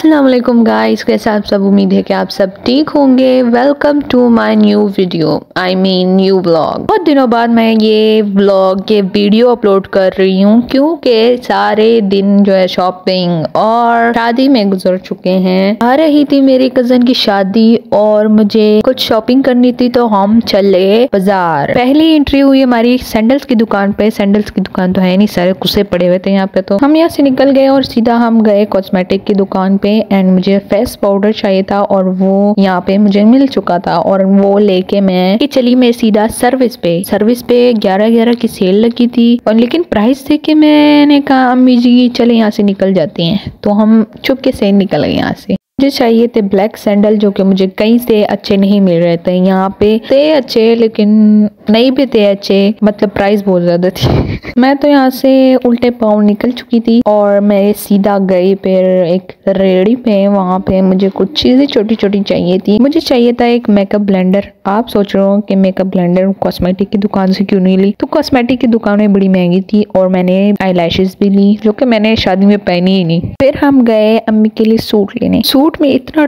अस्सलाम वालेकुम गाइस, कैसे आप सब। उम्मीद है कि आप सब ठीक होंगे। Welcome to my new video, I mean new vlog. बहुत दिनों बाद मैं ये व्लॉग के वीडियो अपलोड कर रही हूँ क्योंकि सारे दिन जो है शॉपिंग और शादी में गुजर चुके हैं। आ रही थी मेरी कजन की शादी और मुझे कुछ शॉपिंग करनी थी, तो हम चले बाजार। पहली एंट्री हुई हमारी सैंडल्स की दुकान पे। सैंडल्स की दुकान तो है नहीं, सारे कुसे पड़े हुए थे यहाँ पे, तो हम यहाँ से निकल गए और सीधा हम गए कॉस्मेटिक की दुकान पे। एंड मुझे फेस पाउडर चाहिए था और वो यहाँ पे मुझे मिल चुका था और वो लेके मैं चली मैं सीधा सर्विस पे 11 की सेल लगी थी। और लेकिन प्राइस देख के मैंने कहा अम्मी जी चले यहाँ से निकल जाते हैं, तो हम चुपके से निकल गए यहाँ से। मुझे चाहिए थे ब्लैक सैंडल, जो कि मुझे कहीं से अच्छे नहीं मिल रहे थे। यहाँ पे थे अच्छे लेकिन नहीं भी थे अच्छे, मतलब प्राइस बहुत ज्यादा थी। मैं तो यहाँ से उल्टे पाँव निकल चुकी थी और मैं सीधा गई फिर एक रेडी पे। वहाँ पे मुझे कुछ चीजें छोटी छोटी चाहिए थी। मुझे चाहिए था एक मेकअप ब्लेंडर। आप सोच रहे हो कि मेकअप ब्लेंडर कॉस्मेटिक की दुकान से क्यों नहीं ली, तो कॉस्मेटिक की दुकानें बड़ी महंगी थी और मैंने आईलैशेस भी ली जो कि मैंने शादी में पहनी ही नहीं। फिर हम गए अम्मी के लिए सूट लेने। सूट में इतना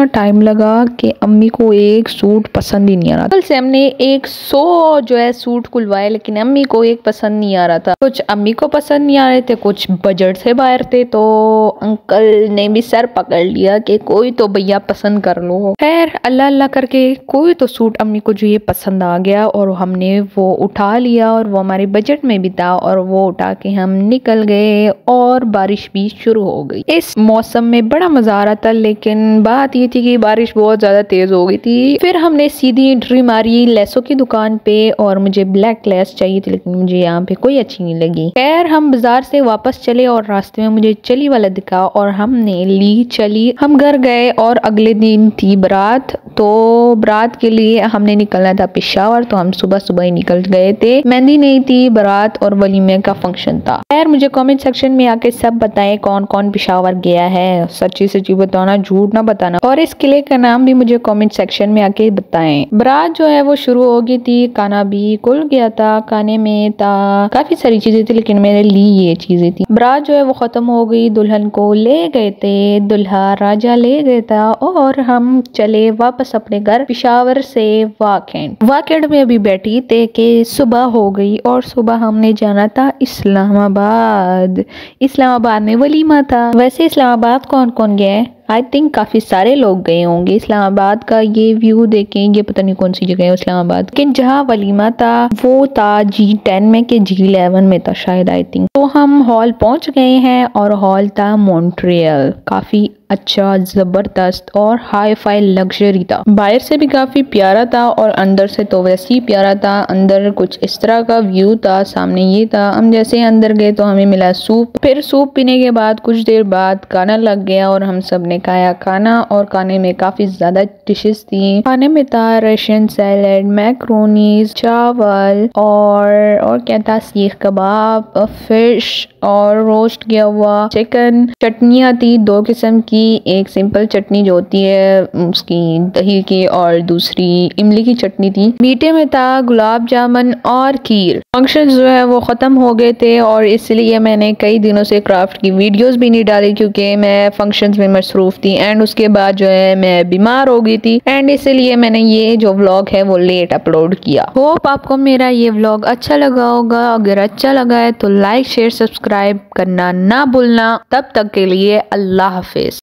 टाइम लगा कि अम्मी को एक सूट पसंद ही नहीं आ रहा। कल से हमने 100 जो है सूट खुलवाए लेकिन अम्मी को एक पसंद नहीं आ रहा था। कुछ अम्मी को पसंद नहीं आ रहे थे, कुछ बजट से बाहर थे, तो अंकल ने भी सर पकड़ लिया कि कोई तो भैया पसंद कर लो। खैर अल्लाह अल्लाह करके कोई तो सूट अम्मी को जो ये पसंद आ गया और हमने वो उठा लिया और वो हमारे बजट में भी था और वो उठा के हम निकल गए। और बारिश भी शुरू हो गई। इस मौसम में बड़ा मजा आ रहा था, लेकिन बात ये थी कि बारिश बहुत ज्यादा तेज हो गई थी। फिर हमने सीधी एंट्री मारी लेसों की दुकान पे और मुझे ब्लैक लेस चाहिए थी लेकिन मुझे यहाँ पे कोई अच्छी नहीं लगी। खैर हम बाजार से वापस चले और रास्ते में मुझे चली वाला दिखा और हमने ली चली। हम घर गए और अगले दिन थी बारात, तो बारात के लिए हमने निकलना था पेशावर, तो हम सुबह सुबह ही निकल गए थे। मेहंदी नहीं थी, बारात और वलीमे का फंक्शन था। खैर मुझे कमेंट सेक्शन में आके सब बताएं कौन कौन पेशावर गया है, सच्ची सच्ची बताना, झूठ ना बताना। और इस किले का नाम भी मुझे कमेंट सेक्शन में आके बताएं। बारात जो है वो शुरू हो गई थी, खाना भी खुल गया था। खाने में था काफी सारी चीजें थी लेकिन मैंने ली ये चीजें थी। बारात जो है वो खत्म हो गई, दुल्हन को ले गए थे, दुल्हा राजा ले गया था और हम चले वापस अपने घर पेशावर से वाकेंड में अभी बैठी थे कि सुबह हो गई और सुबह हमने जाना था इस्लामाबाद में वलीमा था। वैसे इस्लामाबाद कौन कौन गया है? आई थिंक काफी सारे लोग गए होंगे। इस्लामाबाद का ये व्यू देखें, ये पता नहीं कौन सी जगह है इस्लामाबाद, लेकिन जहाँ वलीमा था वो था G10 में कि G11 में था शायद, आई थिंक। तो हम हॉल पहुंच गए हैं और हॉल था मॉन्ट्रियल। काफी अच्छा, जबरदस्त और हाई फाई लग्जरी था। बाहर से भी काफी प्यारा था और अंदर से तो वैसे ही प्यारा था। अंदर कुछ इस तरह का व्यू था, सामने ये था। हम जैसे अंदर गए तो हमें मिला सूप। फिर सूप पीने के बाद कुछ देर बाद खाना लग गया और हम सब ने खाया खाना और खाने में काफी ज्यादा डिशेस थी। खाने में था रशियन सैलेड, मैक्रोनीज, चावल और क्या था, सीख कबाब, फिश और रोस्ट किया हुआ चिकन। चटनियाँ थी 2 किस्म की, एक सिंपल चटनी जो होती है उसकी दही की और दूसरी इमली की चटनी थी। मीठे में था गुलाब जामुन और खीर। फंक्शन जो है वो खत्म हो गए थे और इसलिए मैंने कई दिनों से क्राफ्ट की वीडियोस भी नहीं डाली क्योंकि मैं फंक्शंस में मसरूफ थी एंड उसके बाद जो है मैं बीमार हो गई थी एंड इसलिए मैंने ये जो व्लॉग है वो लेट अपलोड किया। होप आपको मेरा ये व्लॉग अच्छा लगा होगा। अगर अच्छा लगा है तो लाइक शेयर सब्सक्राइब करना ना भूलना। तब तक के लिए अल्लाह हाफिज।